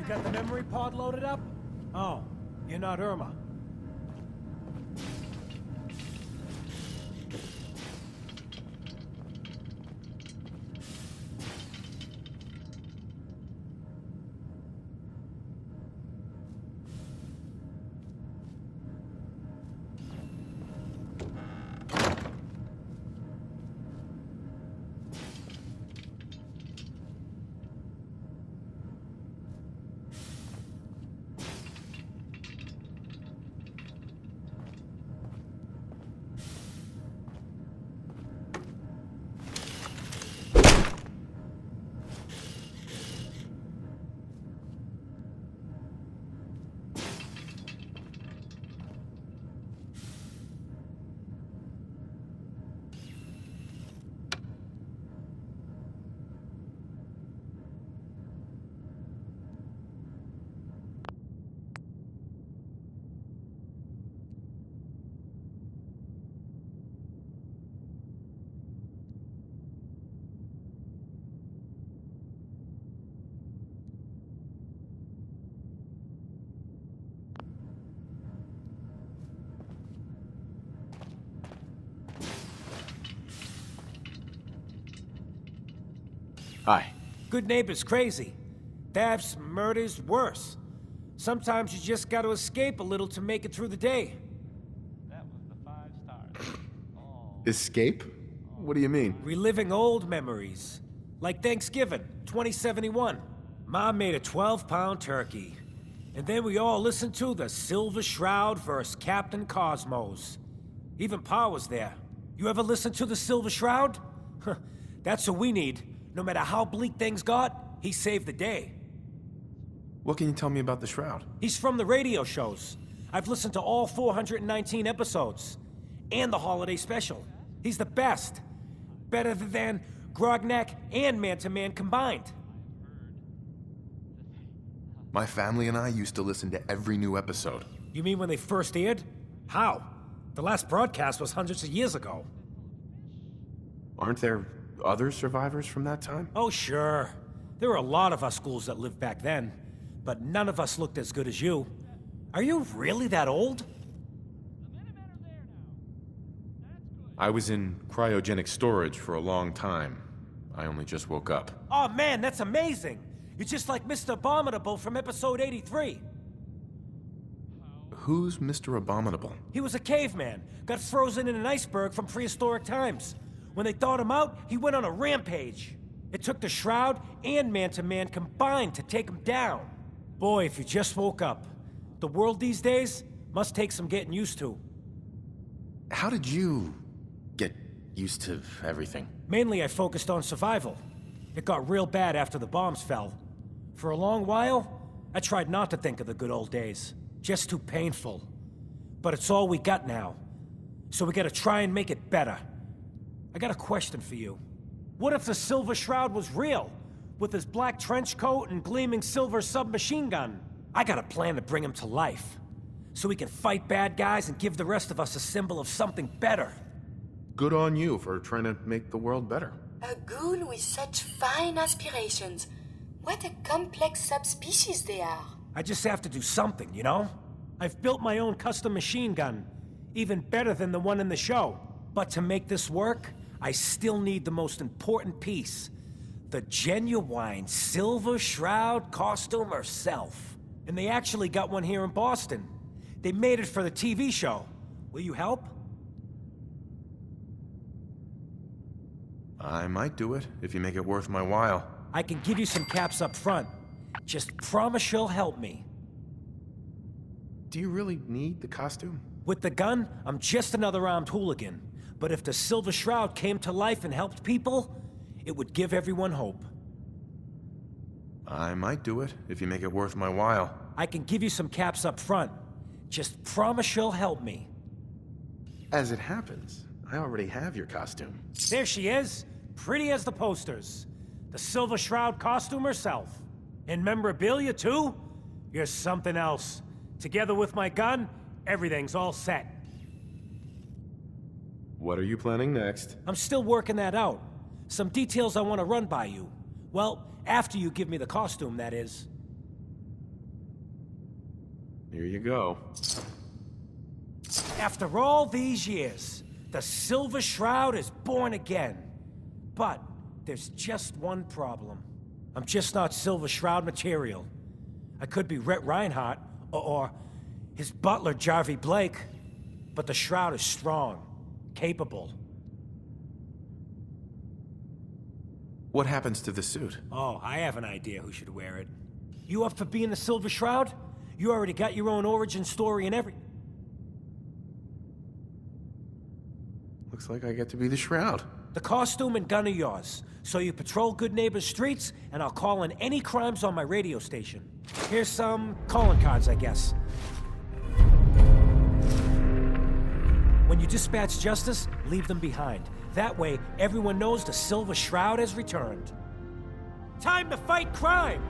got the memory pod loaded up? Oh, you're not Irma. Hi. Good neighbor's crazy. Thefts, murders, worse. Sometimes you just gotta escape a little to make it through the day. That was the 5 stars. Escape? What do you mean? Reliving old memories. Like Thanksgiving, 2071. Mom made a 12-pound turkey. And then we all listened to the Silver Shroud vs. Captain Cosmos. Even Pa was there. You ever listen to the Silver Shroud? That's what we need. No matter how bleak things got, he saved the day. What can you tell me about the Shroud? He's from the radio shows. I've listened to all 419 episodes. And the holiday special. He's the best. Better than Grognak and Man-to-Man combined. My family and I used to listen to every new episode. You mean when they first aired? How? The last broadcast was hundreds of years ago. Aren't there other survivors from that time? Oh, sure. There were a lot of us schools that lived back then, but none of us looked as good as you. Are you really that old? I was in cryogenic storage for a long time. I only just woke up. Oh man, that's amazing! You're just like Mr. Abominable from episode 83. Who's Mr. Abominable? He was a caveman, got frozen in an iceberg from prehistoric times. When they thawed him out, he went on a rampage. It took the Shroud and Man-to-Man combined to take him down. Boy, if you just woke up. The world these days must take some getting used to. How did you get used to everything? Mainly I focused on survival. It got real bad after the bombs fell. For a long while, I tried not to think of the good old days. Just too painful. But it's all we got now. So we gotta try and make it better. I got a question for you. What if the Silver Shroud was real? With his black trench coat and gleaming silver submachine gun? I got a plan to bring him to life. So we can fight bad guys and give the rest of us a symbol of something better. Good on you for trying to make the world better. A ghoul with such fine aspirations. What a complex subspecies they are. I just have to do something, you know? I've built my own custom machine gun. Even better than the one in the show. But to make this work, I still need the most important piece. The genuine Silver Shroud costume herself. And they actually got one here in Boston. They made it for the TV show. Will you help? I might do it, if you make it worth my while. I can give you some caps up front. Just promise you'll help me. Do you really need the costume? With the gun, I'm just another armed hooligan. But if the Silver Shroud came to life and helped people, it would give everyone hope. I might do it, if you make it worth my while. I can give you some caps up front. Just promise you'll help me. As it happens, I already have your costume. There she is, pretty as the posters. The Silver Shroud costume herself. And memorabilia, too? You're something else. Together with my gun, everything's all set. What are you planning next? I'm still working that out. Some details I want to run by you. Well, after you give me the costume, that is. Here you go. After all these years, the Silver Shroud is born again. But there's just one problem. I'm just not Silver Shroud material. I could be Rhett Reinhardt, or his butler, Jarvie Blake. But the Shroud is strong, capable. What happens to the suit? Oh, I have an idea who should wear it. You up for being the Silver Shroud? You already got your own origin story and every... Looks like I get to be the Shroud. The costume and gun are yours. So you patrol Good Neighbor's streets, and I'll call in any crimes on my radio station. Here's some calling cards, I guess. When you dispatch justice, leave them behind. That way, everyone knows the Silver Shroud has returned. Time to fight crime!